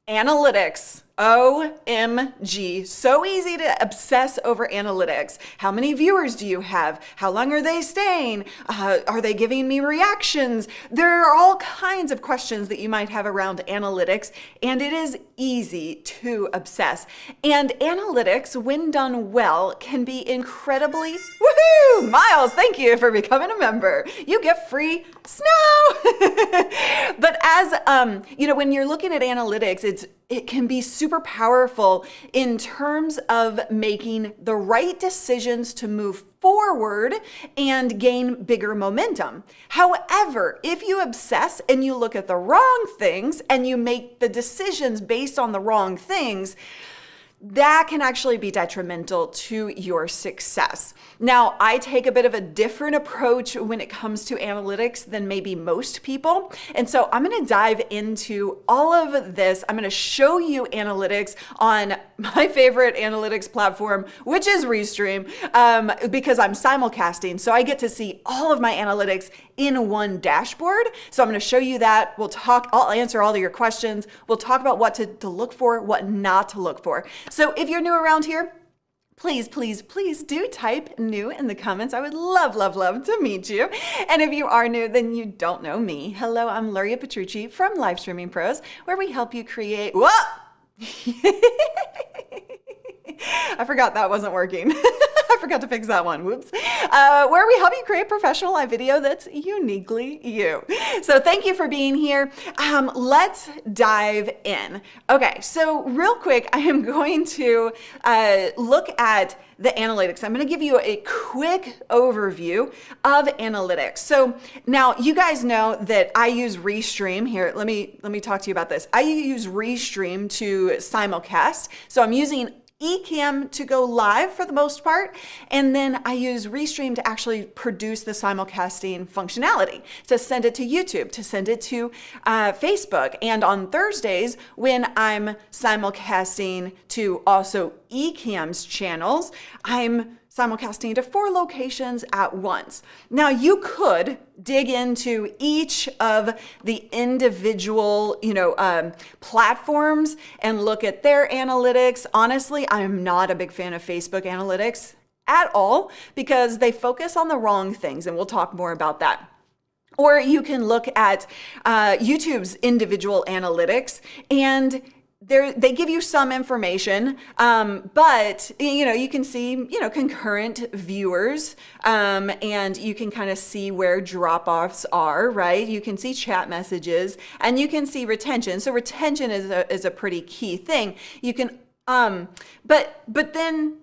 Analytics. OMG. So easy to obsess over analytics. How many viewers do you have? How long are they staying? Are they giving me reactions? There are all kinds of questions that you might have around analytics, and it is easy to obsess. And analytics, when done well, can be incredibly, woohoo! Miles, thank you for becoming a member. You get free snow. But as, when you're looking at analytics, it can be super powerful in terms of making the right decisions to move forward and gain bigger momentum. However, if you obsess and you look at the wrong things and you make the decisions based on the wrong things, that can actually be detrimental to your success. Now, I take a bit of a different approach when it comes to analytics than maybe most people. And so I'm going to dive into all of this. I'm going to show you analytics on my favorite analytics platform, which is Restream, because I'm simulcasting. So I get to see all of my analytics in one dashboard. So I'm going to show you that. I'll answer all of your questions. We'll talk about what to look for, what not to look for. So if you're new around here, please do type new in the comments. I would love to meet you. And if you are new, then you don't know me. Hello, I'm Luria Petrucci from Live Streaming Pros, where we help you create, I forgot that wasn't working. I forgot to fix that one. Whoops. Where we help you create professional live video that's uniquely you. So thank you for being here. Let's dive in. Okay, so real quick, I am going to look at the analytics. I'm going to give you a quick overview of analytics. So now you guys know that I use Restream here. Let me talk to you about this. I use Restream to simulcast. So I'm using Ecamm to go live for the most part, and then I use Restream to actually produce the simulcasting functionality, to send it to YouTube, to send it to Facebook, and on Thursdays when I'm simulcasting to also Ecamm's channels, I'm simulcasting to 4 locations at once. Now you could dig into each of the individual, platforms and look at their analytics. Honestly, I'm not a big fan of Facebook analytics at all because they focus on the wrong things, and we'll talk more about that. Or you can look at YouTube's individual analytics, and they give you some information, but you can see concurrent viewers, and you can kind of see where drop-offs are, right? You can see chat messages, and you can see retention. So retention is a pretty key thing. You can, but then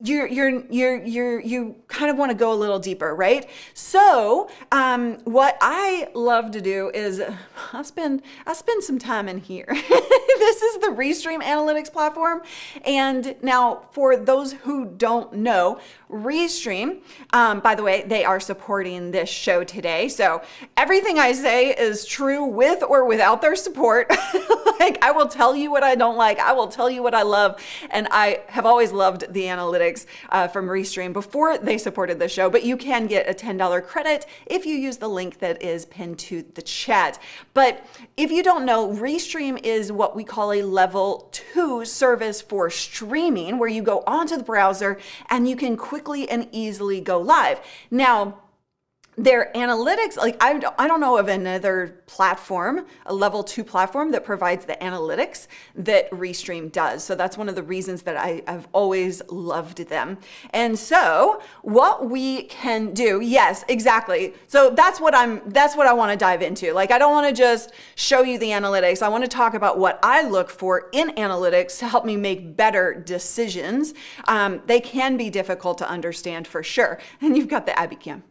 you kind of want to go a little deeper, right? So what I love to do is I spend some time in here. This is the Restream Analytics platform. And now for those who don't know, Restream, by the way, they are supporting this show today. So everything I say is true with or without their support. Like, I will tell you what I don't like. I will tell you what I love. And I have always loved the analytics from Restream before they supported the show, but you can get a $10 credit if you use the link that is pinned to the chat. But if you don't know, Restream is what we call a level 2 service for streaming, where you go onto the browser and you can quickly and easily go live. Now, their analytics, like I don't know of another platform, a level 2 platform that provides the analytics that Restream does. So that's one of the reasons that I've always loved them. And so what we can do, yes, exactly. So that's what I want to dive into. Like, I don't want to just show you the analytics. I want to talk about what I look for in analytics to help me make better decisions. They can be difficult to understand for sure. And you've got the Abby Cam.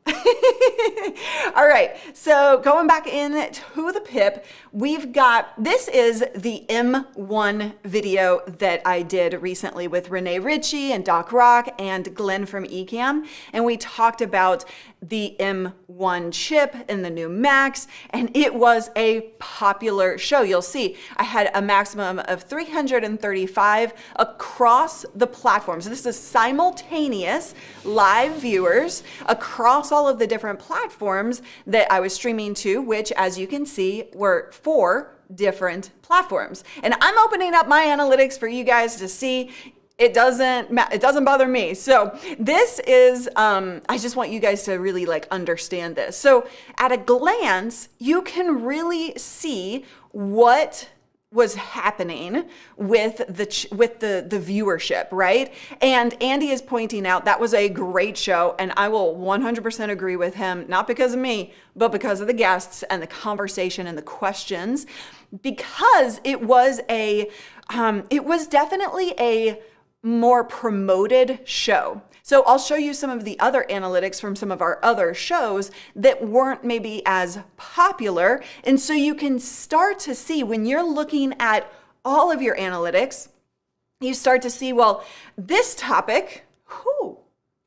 All right, so going back in to the pip, this is the M1 video that I did recently with Renee Ritchie and Doc Rock and Glenn from Ecamm, and we talked about the M1 chip and the new Macs, and it was a popular show. You'll see I had a maximum of 335 across the platforms. This is simultaneous live viewers across all of the different platforms that I was streaming to, which, as you can see, were 4 different platforms. And I'm opening up my analytics for you guys to see. It doesn't bother me. So this is, I just want you guys to really like understand this. So at a glance, you can really see what was happening with the viewership, right? And Andy is pointing out that was a great show, and I will 100% agree with him, not because of me, but because of the guests and the conversation and the questions, because it was definitely a more promoted show. So I'll show you some of the other analytics from some of our other shows that weren't maybe as popular. And so you can start to see when you're looking at all of your analytics, you start to see, well, this topic,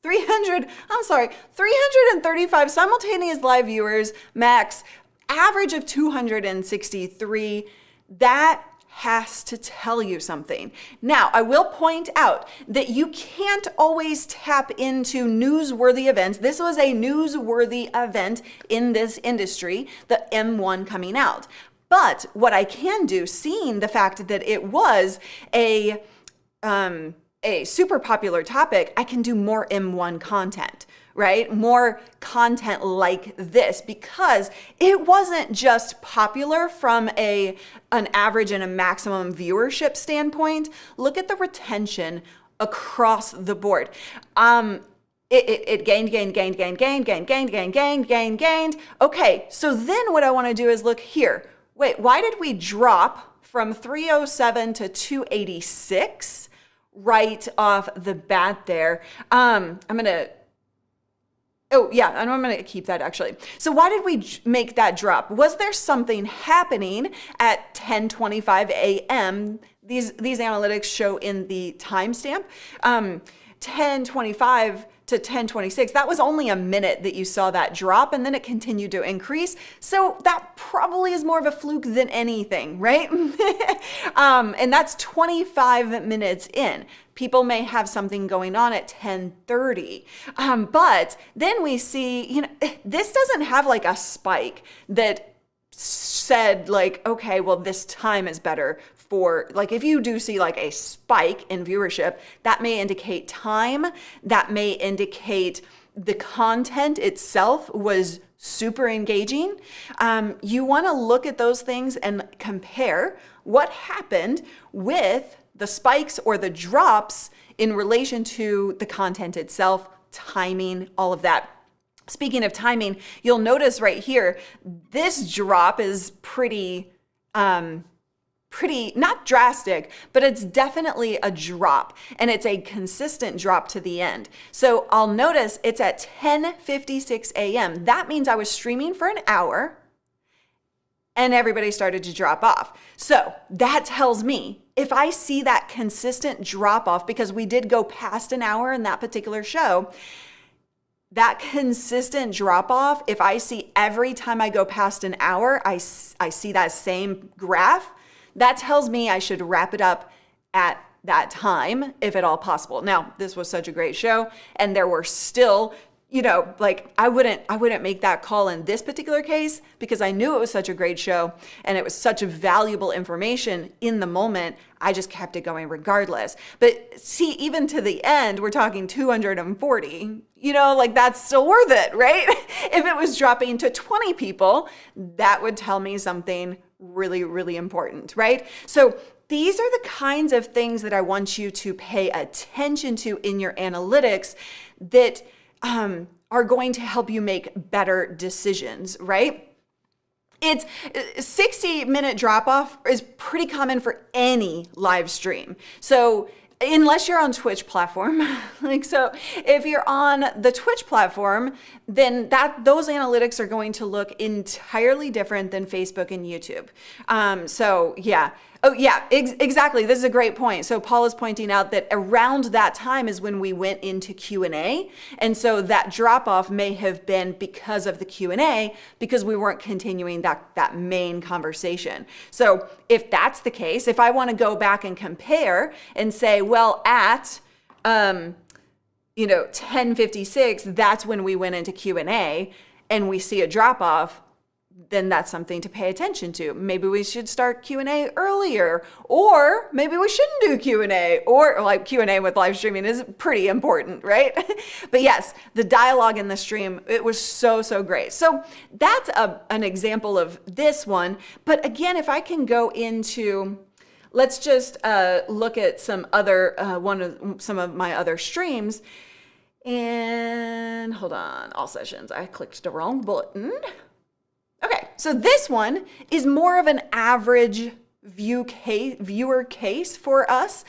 335 simultaneous live viewers, max, average of 263, that has to tell you something. Now, I will point out that you can't always tap into newsworthy events. This was a newsworthy event in this industry, the M1 coming out. But what I can do, seeing the fact that it was a super popular topic, I can do more M1 content, right? More content like this, because it wasn't just popular from an average and a maximum viewership standpoint. Look at the retention across the board. It gained. Okay, so then what I want to do is look here. Wait, why did we drop from 307 to 286 right off the bat there? I'm going to keep that actually. So why did we make that drop? Was there something happening at 10:25 a.m.? These analytics show in the timestamp. 10:25 to 10:26, that was only a minute that you saw that drop, and then it continued to increase. So that probably is more of a fluke than anything, right? And that's 25 minutes in. People may have something going on at 10:30. But then we see, this doesn't have like a spike that said like, okay, well, this time is better for, like, if you do see like a spike in viewership, that may indicate time, that may indicate the content itself was super engaging. You want to look at those things and compare what happened with the spikes or the drops in relation to the content itself, timing, all of that. Speaking of timing, you'll notice right here, this drop is pretty, not drastic, but it's definitely a drop, and it's a consistent drop to the end. So I'll notice it's at 10:56 a.m. That means I was streaming for an hour and everybody started to drop off. So that tells me if I see that consistent drop off, because we did go past an hour in that particular show, that consistent drop off, if I see every time I go past an hour, I see that same graph, that tells me I should wrap it up at that time, if at all possible. Now, this was such a great show, and there were still, like, I wouldn't make that call in this particular case, because I knew it was such a great show and it was such a valuable information in the moment. I just kept it going regardless. But see, even to the end, we're talking 240, like that's still worth it, right? If it was dropping to 20 people, that would tell me something really, really important, right? So these are the kinds of things that I want you to pay attention to in your analytics that are going to help you make better decisions, right? It's 60-minute drop-off is pretty common for any live stream. So unless you're on Twitch platform, so if you're on the Twitch platform, then those analytics are going to look entirely different than Facebook and YouTube. So yeah. Oh yeah, exactly. This is a great point. So Paul is pointing out that around that time is when we went into Q&A. And so that drop off may have been because of the Q&A, because we weren't continuing that main conversation. So if that's the case, if I want to go back and compare and say, well, at 10:56, that's when we went into Q&A. and we see a drop off, then that's something to pay attention to. Maybe we should start Q&A earlier, or maybe we shouldn't do Q&A, or like Q&A with live streaming is pretty important, right? But yes, the dialogue in the stream, it was so, so great. So that's an example of this one. But again, if I can go into, let's just look at some other, some of my other streams. And hold on, all sessions, I clicked the wrong button. Okay, so this one is more of an average viewer case for us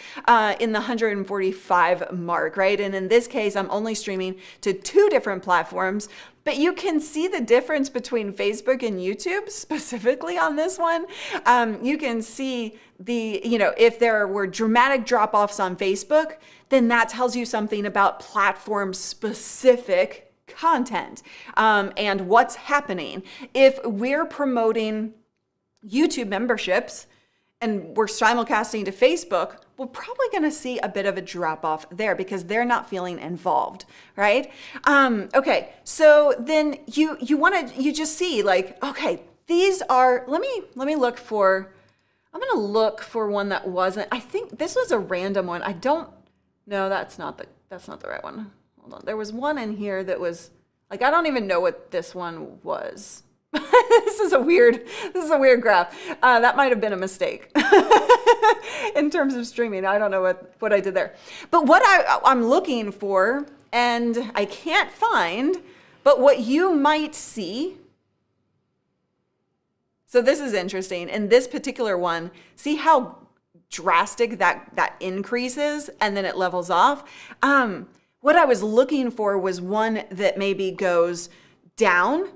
in the 145 mark, right? And in this case, I'm only streaming to 2 different platforms, but you can see the difference between Facebook and YouTube specifically on this one. You can see if there were dramatic drop-offs on Facebook, then that tells you something about platform specific content and what's happening. If we're promoting YouTube memberships and we're simulcasting to Facebook, we're probably going to see a bit of a drop off there because they're not feeling involved, right? Okay, so then you just see like, okay, these are, let me look for, I'm going to look for one that wasn't, I think this was a random one. No, that's not the right one. Hold on. There was one in here that was like, I don't even know what this one was. This is a weird graph. That might have been a mistake in terms of streaming. I don't know what I did there. But what I'm looking for, and I can't find, but what you might see. So this is interesting. In this particular one, see how drastic that increases and then it levels off. What I was looking for was one that maybe goes down,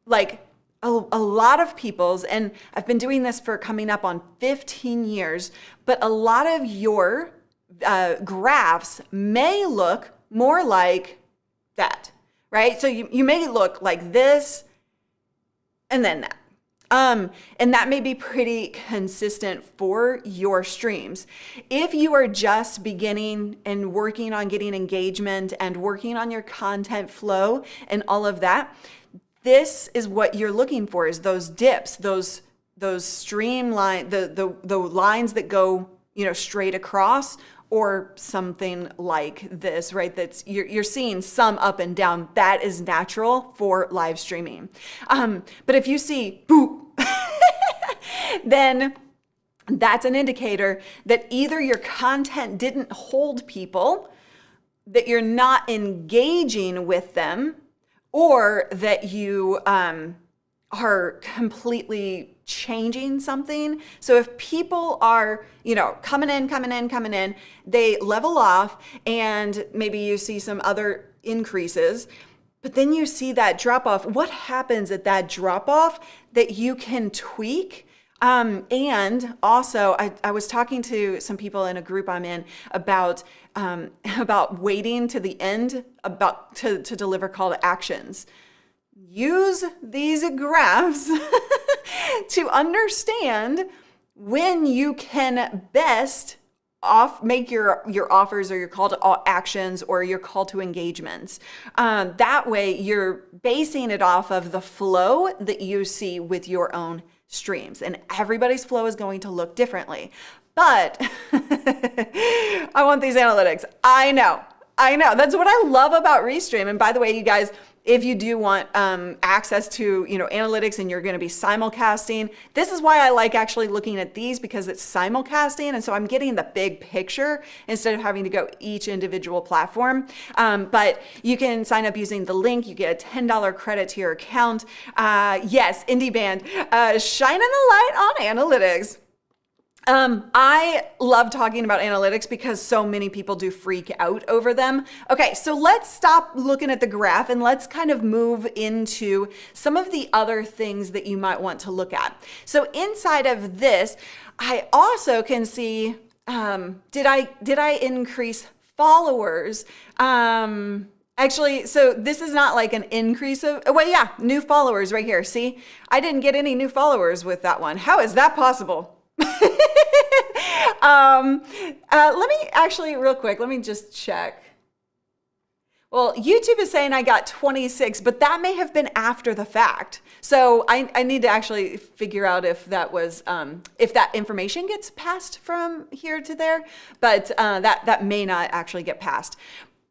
like a lot of people's, and I've been doing this for coming up on 15 years, but a lot of your graphs may look more like that, right? So you may look like this and then that. And that may be pretty consistent for your streams. If you are just beginning and working on getting engagement and working on your content flow and all of that, this is what you're looking for, is those dips, those streamline, the lines that go, straight across, or something like this, right? That's you're seeing some up and down. That is natural for live streaming. But if you see boop, then that's an indicator that either your content didn't hold people, that you're not engaging with them, or that you are completely changing something. So if people are, coming in, they level off and maybe you see some other increases, but then you see that drop off. What happens at that drop off that you can tweak? And also, I was talking to some people in a group I'm in about waiting to the end to deliver call to actions. Use these graphs to understand when you can best make your offers or your call to actions or your call to engagements. That way you're basing it off of the flow that you see with your own streams, and everybody's flow is going to look differently. But I want these analytics. I know. That's what I love about Restream. And by the way, you guys, if you do want access to analytics and you're going to be simulcasting, this is why I like actually looking at these, because it's simulcasting, and so I'm getting the big picture instead of having to go each individual platform. But you can sign up using the link. You get a $10 credit to your account. Yes, Indie Band, shining the light on analytics. I love talking about analytics because so many people do freak out over them. Okay, so let's stop looking at the graph and let's kind of move into some of the other things that you might want to look at. So inside of this, I also can see, did I increase followers? Actually, so this is not like an increase of, new followers right here. See, I didn't get any new followers with that one. How is that possible? Let me actually real quick, let me just check. Well, YouTube is saying I got 26, but that may have been after the fact. So I need to actually figure out if that was, if that information gets passed from here to there, but that may not actually get passed.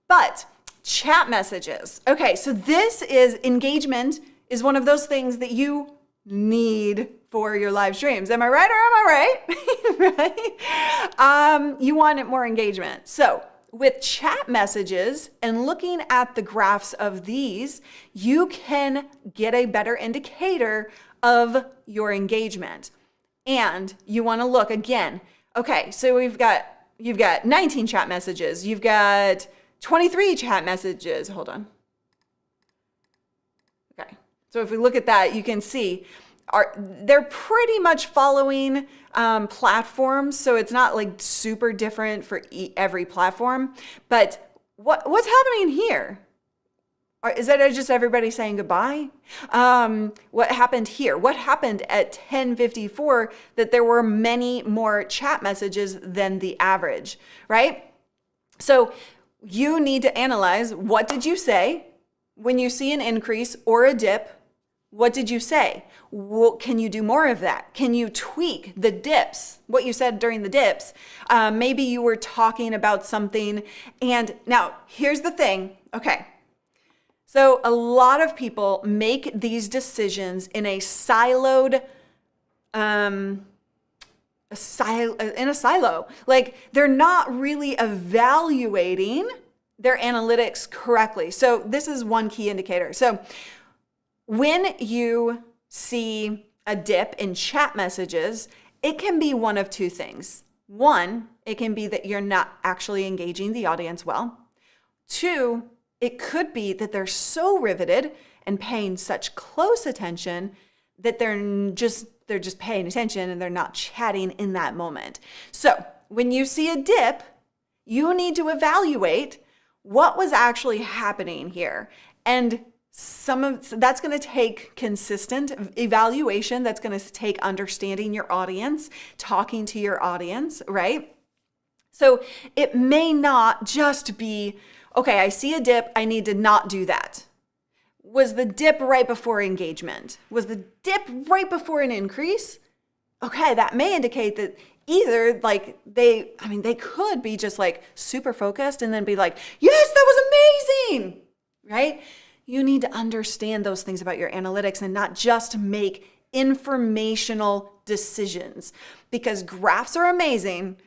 But chat messages. Okay, so this is engagement is one of those things that you need for your live streams. Am I right or am I right? Right? You want more engagement. So with chat messages and looking at the graphs of these, you can get a better indicator of your engagement. And you want to look again. Okay, so you've got 19 chat messages. You've got 23 chat messages. Hold on. Okay, so if we look at that, you can see they're pretty much following platforms, so it's not like super different for every platform. But what's happening here? Is that just everybody saying goodbye? What happened here? What happened at 10:54 that there were many more chat messages than the average, right? So you need to analyze, what did you say when you see an increase or a dip? What did you say? Can you do more of that? Can you tweak the dips? What you said during the dips? Maybe you were talking about something. And now here's the thing. Okay. So a lot of people make these decisions in a siloed, in a silo. Like they're not really evaluating their analytics correctly. So this is one key indicator. So when you see a dip in chat messages, it can be one of two things. One, it can be that you're not actually engaging the audience well. Two, it could be that they're so riveted and paying such close attention that they're just paying attention and they're not chatting in that moment. So when you see a dip, you need to evaluate what was actually happening here. And that's going to take consistent evaluation. That's going to take understanding your audience, talking to your audience, right? So it may not just be, okay, I see a dip, I need to not do that. Was the dip right before engagement? Was the dip right before an increase? Okay, that may indicate that either like they could be just like super focused and then be like, yes, that was amazing, right? You need to understand those things about your analytics and not just make informational decisions, because graphs are amazing,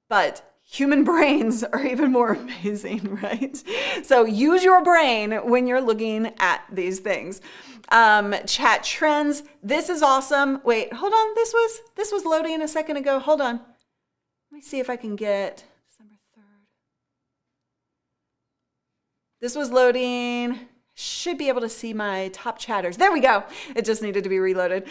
but human brains are even more amazing, right? So use your brain when you're looking at these things. Chat trends. This is awesome. Wait, hold on. This was loading a second ago. Hold on. Let me see if I can get December 3rd. This was loading. Should be able to see my top chatters. There we go. It just needed to be reloaded.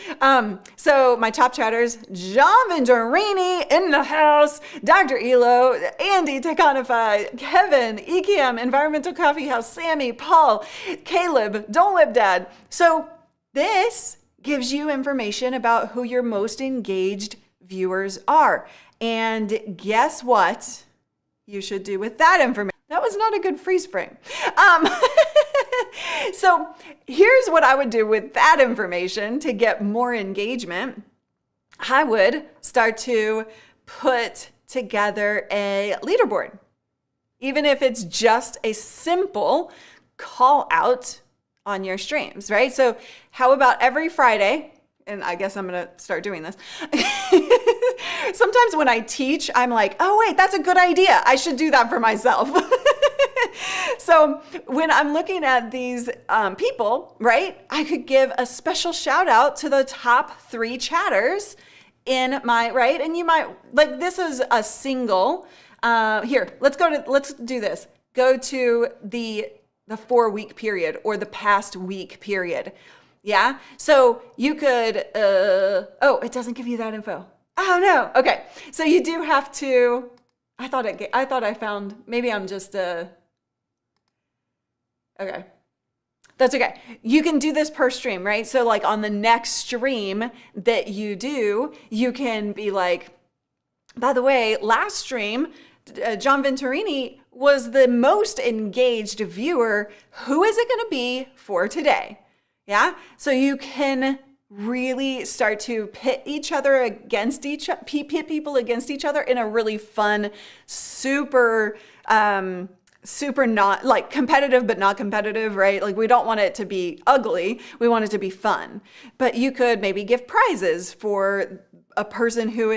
So my top chatters, John Venturini in the house, Dr. Elo, Andy Teconify, Kevin, EKM, Environmental Coffee House, Sammy, Paul, Caleb, Don't Lip Dad. So this gives you information about who your most engaged viewers are. And guess what you should do with that information? That was not a good freeze frame. So here's what I would do with that information to get more engagement. I would start to put together a leaderboard, even if it's just a simple call out on your streams, right? So how about every Friday, and I guess I'm going to start doing this. Sometimes when I teach, I'm like, oh wait, that's a good idea. I should do that for myself. So when I'm looking at these people, right, I could give a special shout out to the top 3 chatters in my, right? And you might, like, this is a single, here, let's do this. Go to the 4-week period or the past week period. Yeah. So you could, oh, it doesn't give you that info. Oh no. Okay. So you do have to, I thought I found, maybe I'm just, okay. That's okay. You can do this per stream, right? So like on the next stream that you do, you can be like, by the way, last stream, John Venturini was the most engaged viewer. Who is it going to be for today? Yeah. So you can really start to pit people against each other in a really fun, super not like competitive, but not competitive, right? Like we don't want it to be ugly. We want it to be fun. But you could maybe give prizes for a person who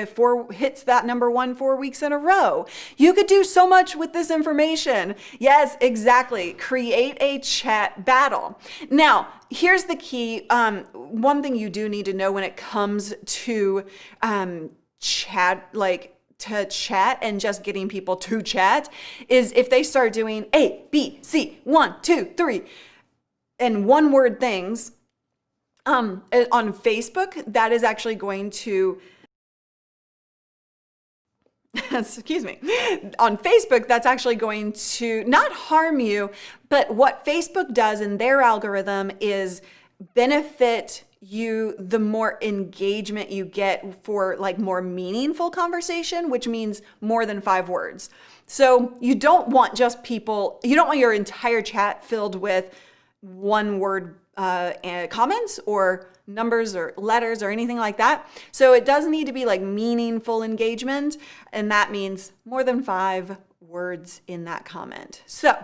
hits that number 1 4 weeks in a row. You could do so much with this information. Yes, exactly. Create a chat battle. Now, here's the key. One thing you do need to know when it comes to chat, like to chat and just getting people to chat, is if they start doing A, B, C, 1, 2, 3, and one word things, on Facebook, that is actually going to, excuse me, on Facebook, that's actually going to not harm you, but what Facebook does in their algorithm is benefit you the more engagement you get for like more meaningful conversation, which means more than 5 words. So you don't want your entire chat filled with one word comments or numbers or letters or anything like that. So it does need to be like meaningful engagement, and that means more than 5 words in that comment. So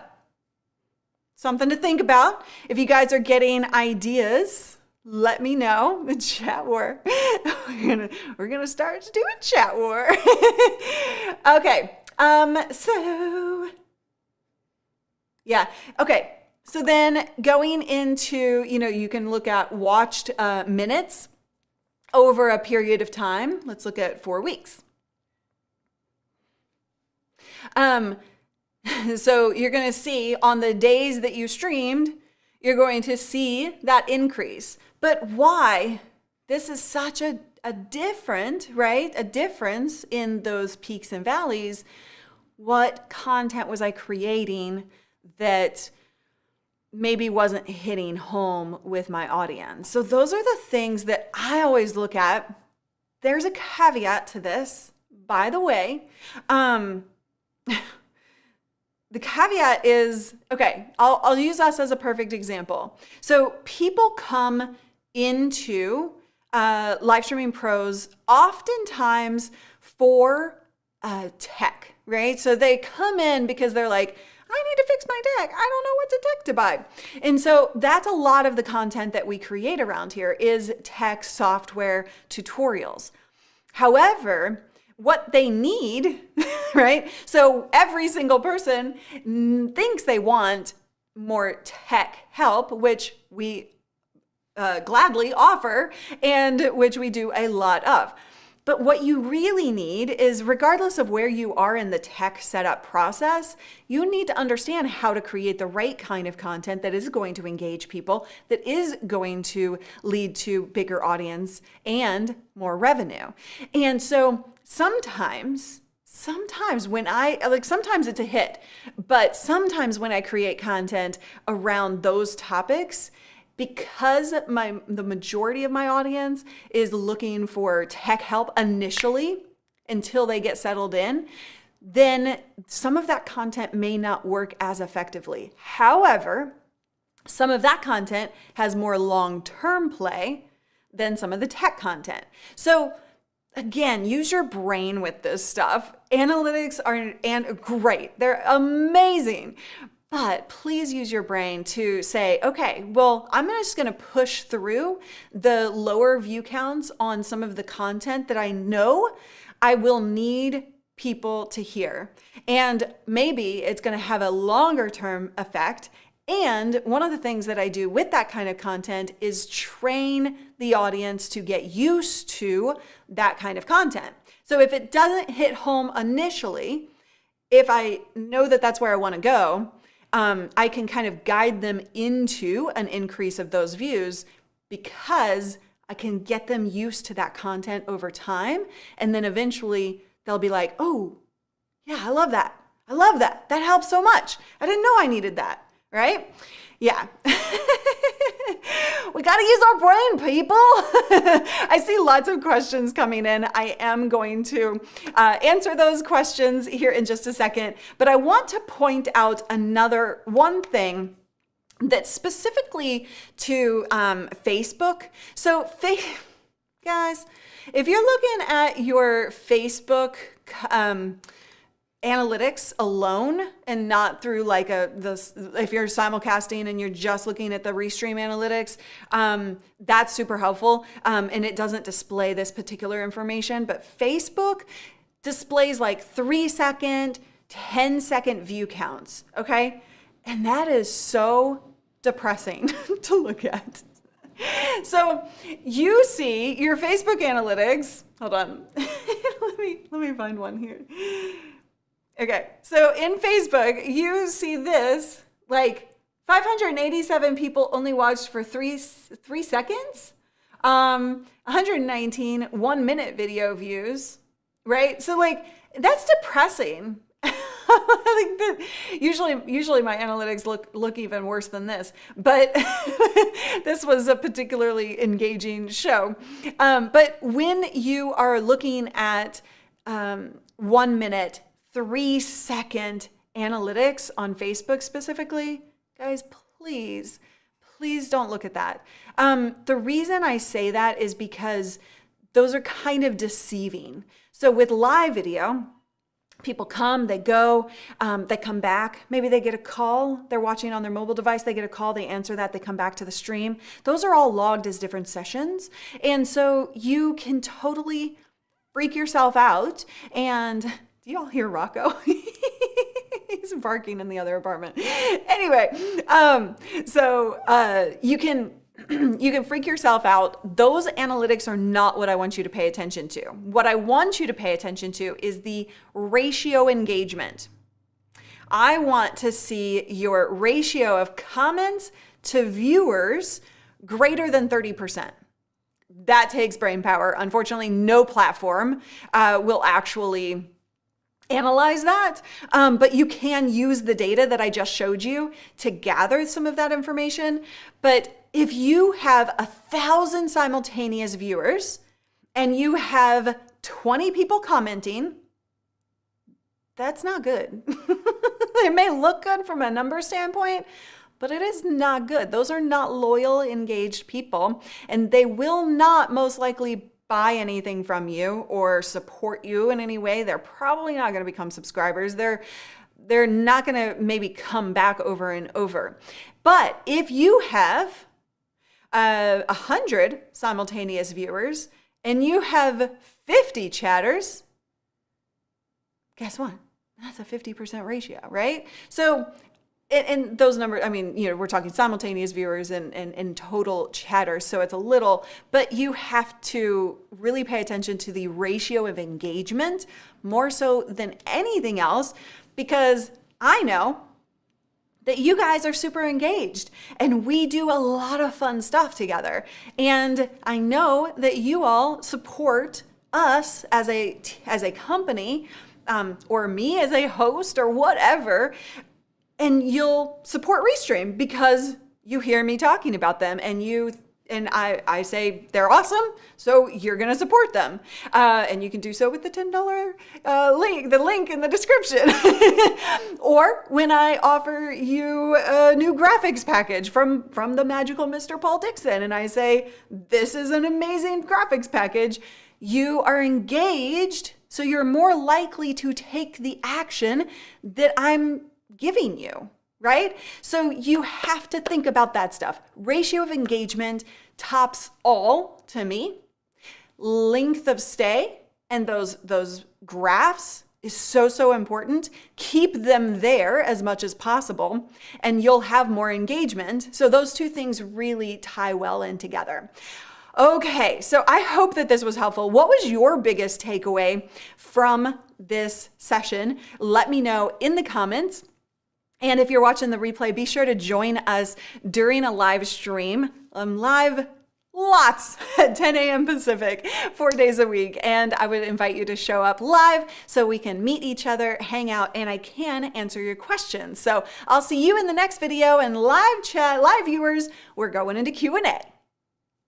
something to think about. If you guys are getting ideas, let me know. The chat war. We're gonna start to do a chat war. Okay. So yeah. Okay. So then going into, you can look at watched minutes over a period of time. Let's look at 4 weeks. So you're going to see on the days that you streamed, you're going to see that increase. But why? This is such a difference in those peaks and valleys. What content was I creating that maybe wasn't hitting home with my audience? So those are the things that I always look at. There's a caveat to this, by the way. The caveat is, okay, I'll use us as a perfect example. So people come into live streaming pros oftentimes for tech, right? So they come in because they're like, I need to fix my tech. I don't know what tech to buy. And so that's a lot of the content that we create around here is tech software tutorials. However, what they need, right? So every single person thinks they want more tech help, which we gladly offer and which we do a lot of. But what you really need is, regardless of where you are in the tech setup process, you need to understand how to create the right kind of content that is going to engage people, that is going to lead to bigger audience and more revenue. And so sometimes when sometimes it's a hit, but sometimes when I create content around those topics, because the majority of my audience is looking for tech help initially until they get settled in, then some of that content may not work as effectively. However, some of that content has more long-term play than some of the tech content. So again, use your brain with this stuff. Analytics are great. They're amazing. But please use your brain to say, okay, well, I'm just going to push through the lower view counts on some of the content that I know I will need people to hear. And maybe it's going to have a longer term effect. And one of the things that I do with that kind of content is train the audience to get used to that kind of content. So if it doesn't hit home initially, if I know that that's where I want to go, I can kind of guide them into an increase of those views because I can get them used to that content over time. And then eventually they'll be like, oh, yeah, I love that. I love that. That helps so much. I didn't know I needed that, right? Yeah. We got to use our brain, people. I see lots of questions coming in. I am going to answer those questions here in just a second, but I want to point out one thing that's specifically to Facebook. So guys, if you're looking at your Facebook analytics alone and not through like if you're simulcasting and you're just looking at the Restream Analytics, that's super helpful. And it doesn't display this particular information, but Facebook displays like 3-second, 10-second view counts. Okay. And that is so depressing to look at. So you see your Facebook analytics. Hold on. let me find one here. Okay, so in Facebook, you see this, like 587 people only watched for three seconds, 119 1-minute video views, right? So like, that's depressing. Like usually my analytics look even worse than this, but this was a particularly engaging show. But when you are looking at 1 minute, 3-second analytics on Facebook specifically, guys, please don't look at that. The reason I say that is because those are kind of deceiving. So with live video, people come, they go, they come back. Maybe they get a call. They're watching on their mobile device. They get a call. They answer that. They come back to the stream. Those are all logged as different sessions. And so you can totally freak yourself out. And do you all hear Rocco? He's barking in the other apartment. Anyway, you can freak yourself out. Those analytics are not what I want you to pay attention to. What I want you to pay attention to is the ratio engagement. I want to see your ratio of comments to viewers greater than 30%. That takes brain power. Unfortunately, no platform will actually analyze that, but you can use the data that I just showed you to gather some of that information. But if you have 1,000 simultaneous viewers and you have 20 people commenting, that's not good. It may look good from a number standpoint, but it is not good. Those are not loyal, engaged people, and they will not most likely buy anything from you or support you in any way. They're probably not going to become subscribers. They're not going to maybe come back over and over. But if you have 100 simultaneous viewers and you have 50 chatters, guess what? That's a 50% ratio, right? So, and those numbers, I mean, we're talking simultaneous viewers and total chatters, so it's a little, but you have to really pay attention to the ratio of engagement more so than anything else, because I know that you guys are super engaged and we do a lot of fun stuff together. And I know that you all support us as a company, or me as a host or whatever. And you'll support Restream because you hear me talking about them and I say they're awesome, so you're going to support them. And you can do so with the $10 link, the link in the description. Or when I offer you a new graphics package from the magical Mr. Paul Dixon, and I say, this is an amazing graphics package, you are engaged, so you're more likely to take the action that I'm giving you, right? So you have to think about that stuff. Ratio of engagement tops all to me. Length of stay and those graphs is so important. Keep them there as much as possible and you'll have more engagement. So those two things really tie well in together. Okay, so I hope that this was helpful. What was your biggest takeaway from this session? Let me know in the comments. And if you're watching the replay, be sure to join us during a live stream, live lots at 10 a.m. Pacific, 4 days a week. And I would invite you to show up live so we can meet each other, hang out, and I can answer your questions. So I'll see you in the next video, and live chat, live viewers, we're going into Q&A.